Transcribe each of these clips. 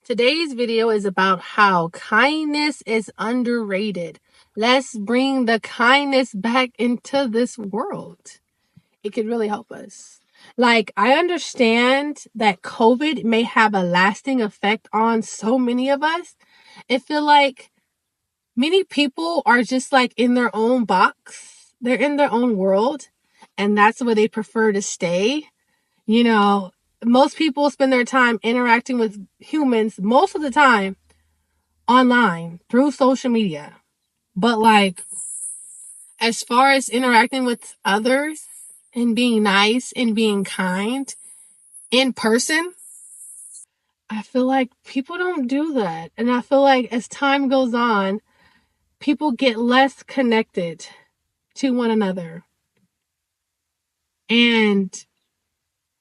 Today's video is about how kindness is underrated. Let's bring the kindness back into this world. It could really help us. Like, I understand that COVID may have a lasting effect on so many of us. I feel like many people are just like in their own box, they're in their own world, and that's where they prefer to stay. You know, most people spend their time interacting with humans most of the time online through social media. But like, as far as interacting with others and being nice and being kind in person, I feel like people don't do that. And I feel like as time goes on, people get less connected to one another. And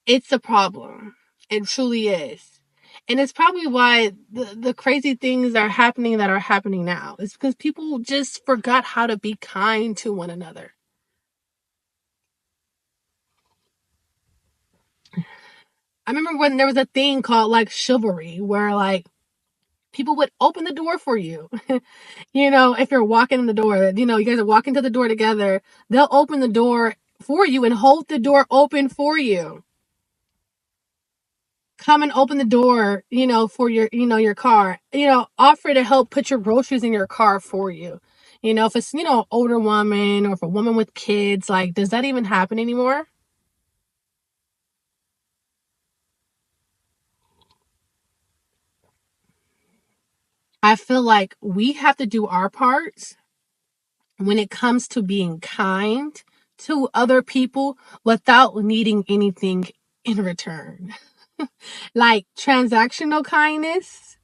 it's a problem. It truly is. And it's probably why the crazy things are happening that are happening now. It's because people just forgot how to be kind to one another. I remember when there was a thing called like chivalry, where like people would open the door for you. If you're walking in the door, you guys are walking to the door together, they'll open the door for you and hold the door open for you. Come and open the door, for your car, offer to help put your groceries in your car for you. If it's, older woman or if a woman with kids, like, does that even happen anymore? I feel like we have to do our part when it comes to being kind to other people without needing anything in return. Like transactional kindness.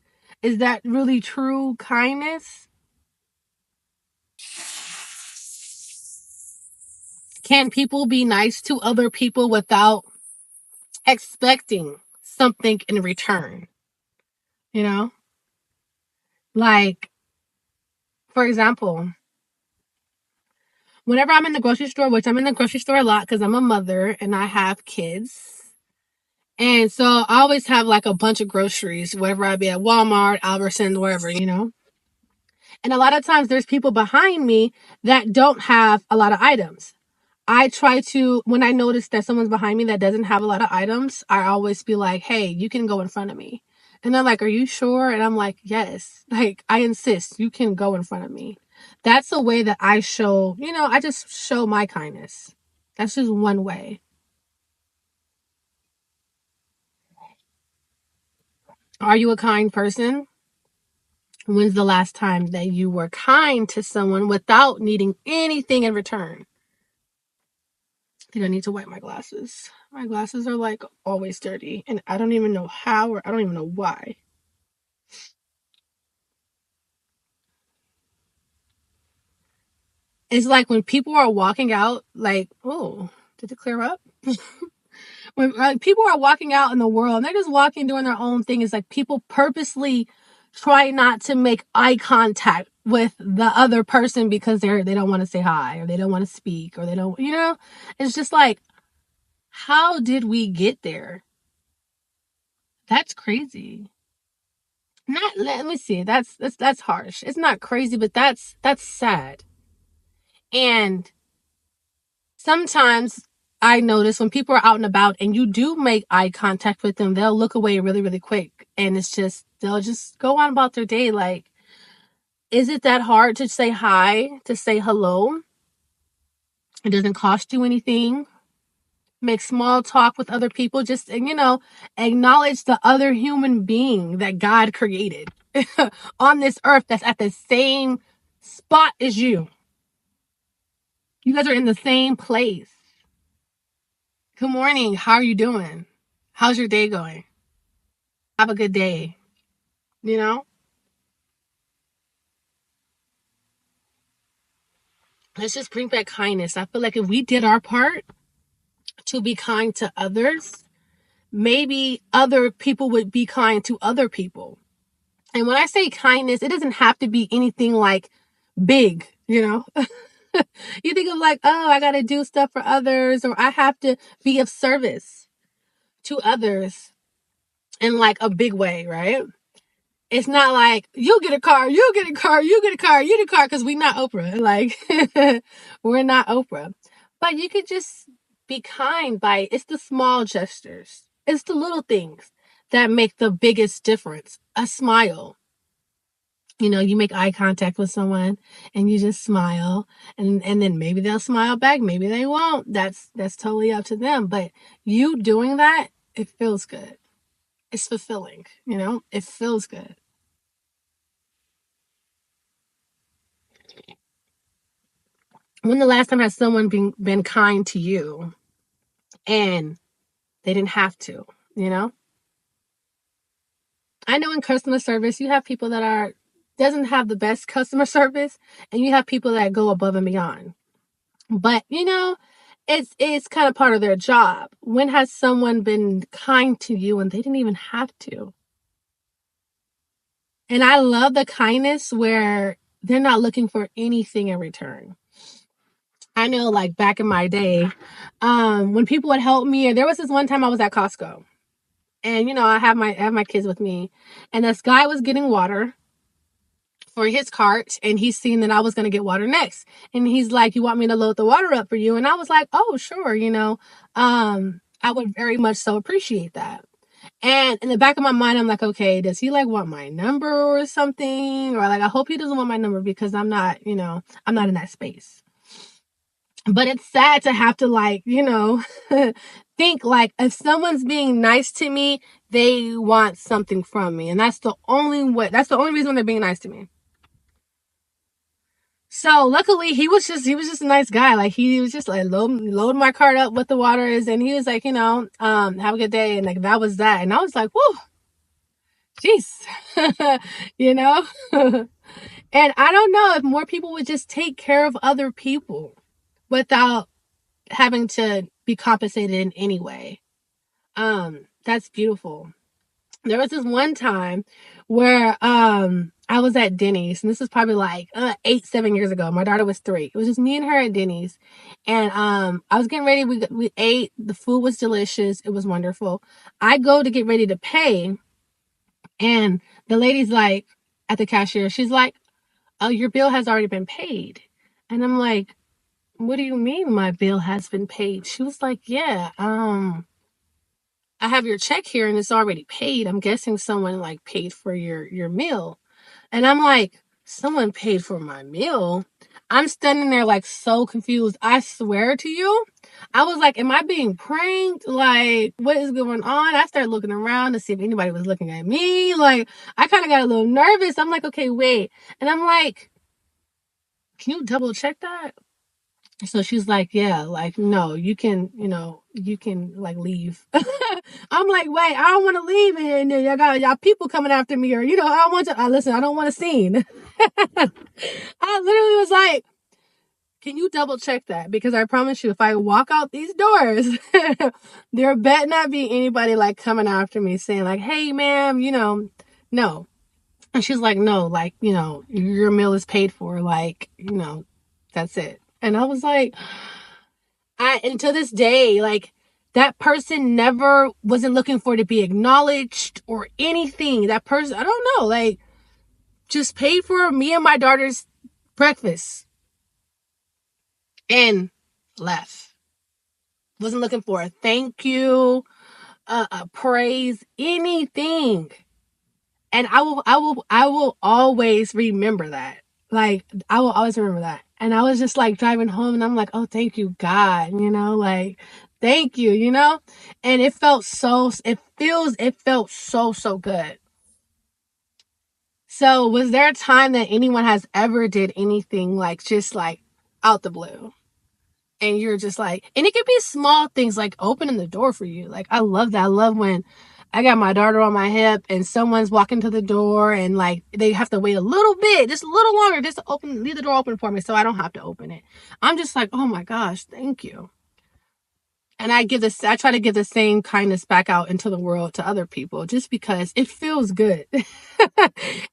Is that really true kindness? Can people be nice to other people without expecting something in return? You know, like, for example, whenever I'm in the grocery store, which I'm in the grocery store a lot because I'm a mother and I have kids. And so I always have like a bunch of groceries, whether I be at Walmart, Albertsons, wherever. And a lot of times there's people behind me that don't have a lot of items. I try to, when I notice that someone's behind me that doesn't have a lot of items, I always be like, hey, you can go in front of me. And they're like, are you sure? And I'm like, yes. Like, I insist, you can go in front of me. That's a way that I show, I just show my kindness. That's just one way. Are you a kind person? When's the last time that you were kind to someone without needing anything in return? I think I need to wipe my glasses. My glasses are like always dirty, and I don't even know how, or I don't even know why. It's like when people are walking out, like, oh, did it clear up? When like, people are walking out in the world and they're just walking doing their own thing, it's like people purposely try not to make eye contact with the other person because they don't want to say hi, or they don't want to speak, or they don't, it's just like, how did we get there? That's crazy. Not, let me see, that's harsh. It's not crazy, but that's sad. And sometimes I notice when people are out and about and you do make eye contact with them, they'll look away really, really quick. And it's just, they'll just go on about their day. Like, is it that hard to say hi, to say hello? It doesn't cost you anything. Make small talk with other people. Just, acknowledge the other human being that God created on this earth that's at the same spot as you. You guys are in the same place. Good morning. How are you doing? How's your day going? Have a good day. You know? Let's just bring back kindness. I feel like if we did our part to be kind to others, maybe other people would be kind to other people. And when I say kindness, it doesn't have to be anything like big, You think of like, oh, I got to do stuff for others, or I have to be of service to others in like a big way, right? It's not like you get a car, you get a car, you get a car, you get a car, because we're not Oprah. Like we're not Oprah. But you could just be kind by it's the small gestures. It's the little things that make the biggest difference. A smile. You make eye contact with someone and you just smile, and then maybe they'll smile back, maybe they won't. That's totally up to them. But you doing that, it feels good. It's fulfilling, it feels good. When the last time has someone been kind to you and they didn't have to, you know? I know in customer service you have people that are doesn't have the best customer service, and you have people that go above and beyond. But it's kind of part of their job. When has someone been kind to you and they didn't even have to? And I love the kindness where they're not looking for anything in return. I know, like back in my day, when people would help me, there was this one time I was at Costco, and I have my kids with me, and this guy was getting water for his cart, and he's seen that I was going to get water next, and he's like, "You want me to load the water up for you?" And I was like, "Oh, sure, I would very much so appreciate that." And in the back of my mind, I'm like, okay, does he like want my number or something? Or like, I hope he doesn't want my number because I'm not in that space. But it's sad to have to think like if someone's being nice to me, they want something from me. And that's the only reason they're being nice to me. So luckily he was just a nice guy. Like he was just like load my cart up with the waters, and he was like, have a good day. And like that was that. And I was like, whoa, jeez. you know? And I don't know if more people would just take care of other people without having to be compensated in any way. That's beautiful. There was this one time where I was at Denny's, and this was probably like 8-7 years ago. My daughter was 3. It was just me and her at Denny's, and I was getting ready. We ate. The food was delicious. It was wonderful. I go to get ready to pay, and the lady's like at the cashier. She's like, "Oh, your bill has already been paid," and I'm like, "What do you mean my bill has been paid?" She was like, "Yeah, I have your check here and it's already paid. I'm guessing someone like paid for your meal." And I'm like, "Someone paid for my meal?" I'm standing there like so confused. I swear to you, I was like, am I being pranked? Like, what is going on? I started looking around to see if anybody was looking at me. Like, I kind of got a little nervous. I'm like, okay, wait. And I'm like, can you double check that? So she's like, yeah, like, no, you can like leave. I'm like, wait, I don't want to leave. And then y'all got y'all people coming after me, or, I don't want to, listen, I don't want a scene. I literally was like, can you double check that? Because I promise you, if I walk out these doors, there better not be anybody like coming after me saying like, hey, ma'am, no. And she's like, no, like, your meal is paid for. Like, that's it. And I was like, and to this day, like, that person never wasn't looking for to be acknowledged or anything. That person, I don't know, like, just paid for me and my daughter's breakfast and left. Wasn't looking for a thank you, a praise, anything. And I will always remember that. Like, I will always remember that. And I was just like driving home, and I'm like, oh, thank you, God, like, thank you, and it felt so good. So was there a time that anyone has ever did anything like just like out the blue? And you're just like, and it could be small things like opening the door for you. Like, I love that. I love when I got my daughter on my hip and someone's walking to the door and like they have to wait a little bit, just a little longer, just to leave the door open for me so I don't have to open it. I'm just like, oh my gosh, thank you. And I try to give the same kindness back out into the world to other people just because it feels good. It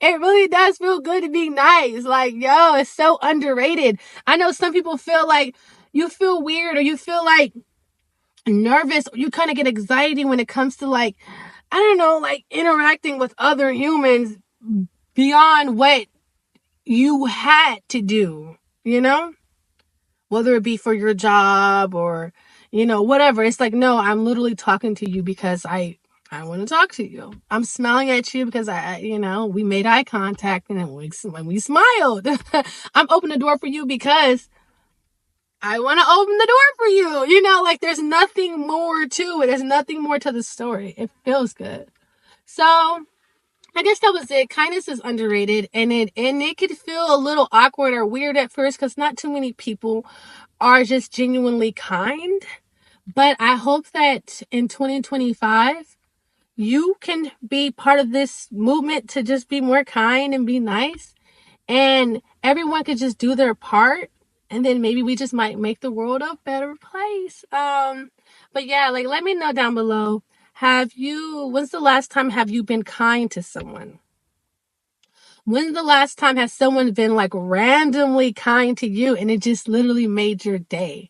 really does feel good to be nice. Like, yo, it's so underrated. I know some people feel like you feel weird or you feel like nervous or you kind of get anxiety when it comes to like, I don't know, like interacting with other humans beyond what you had to do, you know? Whether it be for your job or, whatever. It's like, no, I'm literally talking to you because I want to talk to you. I'm smiling at you because we made eye contact and when we smiled. I'm opening the door for you because I want to open the door for you. Like there's nothing more to it. There's nothing more to the story. It feels good. So I guess that was it. Kindness is underrated, and it could feel a little awkward or weird at first because not too many people are just genuinely kind. But I hope that in 2025, you can be part of this movement to just be more kind and be nice. And everyone could just do their part. And then maybe we just might make the world a better place. But yeah, like let me know down below. When's the last time have you been kind to someone? When's the last time has someone been like randomly kind to you and it just literally made your day?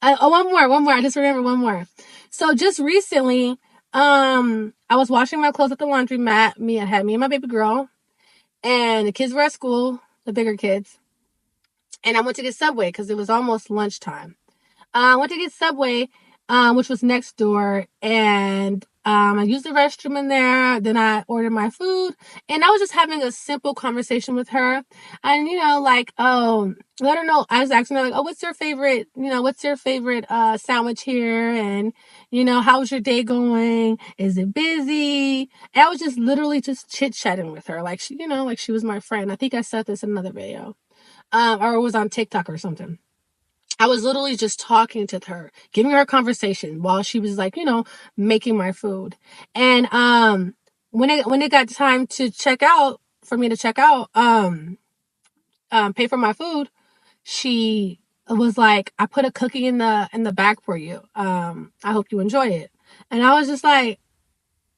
One more. I just remember one more. So just recently, I was washing my clothes at the laundromat. I had me and my baby girl, and the kids were at school, the bigger kids. And I went to get Subway because it was almost lunchtime. I went to get Subway, which was next door, and I used the restroom in there. Then I ordered my food, and I was just having a simple conversation with her. And let her know. I was asking her like, "Oh, what's your favorite? What's your favorite sandwich here? And how's your day going? Is it busy?" And I was just literally just chit chatting with her, like like she was my friend. I think I said this in another video, or it was on TikTok or something. I was literally just talking to her, giving her a conversation while she was like, making my food. And when it got time to check out, for me to check out, pay for my food, she was like, "I put a cookie in the bag for you. I hope you enjoy it." And I was just like,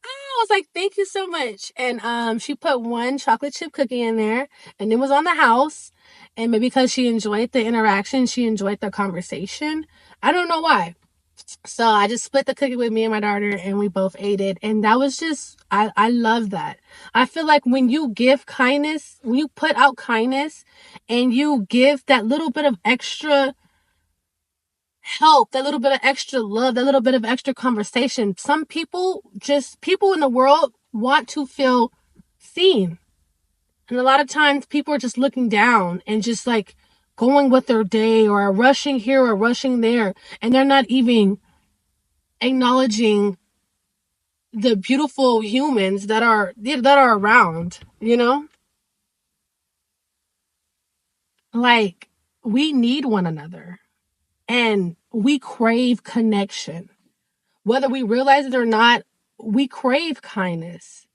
I was like, "Thank you so much." And she put one chocolate chip cookie in there, and it was on the house. And maybe because she enjoyed the interaction, she enjoyed the conversation. I don't know why. So I just split the cookie with me and my daughter, and we both ate it. And that was just, I love that. I feel like when you give kindness, when you put out kindness, and you give that little bit of extra help, that little bit of extra love, that little bit of extra conversation. Some people in the world want to feel seen. And a lot of times people are just looking down and just like going with their day or rushing here or rushing there. And they're not even acknowledging the beautiful humans that are around, Like we need one another and we crave connection. Whether we realize it or not, we crave kindness.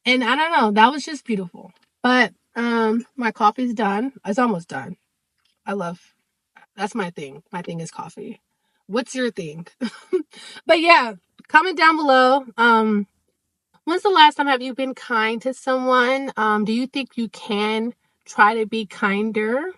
And I don't know, that was just beautiful. But my coffee's done. It's almost done. That's my thing. My thing is coffee. What's your thing? But yeah, comment down below. When's the last time have you been kind to someone? Do you think you can try to be kinder?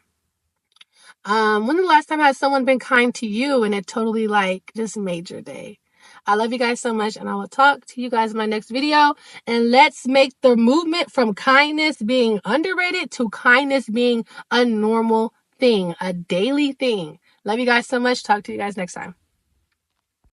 When the last time has someone been kind to you and it totally like just made your day? I love you guys so much, and I will talk to you guys in my next video. And let's make the movement from kindness being underrated to kindness being a normal thing, a daily thing. Love you guys so much. Talk to you guys next time.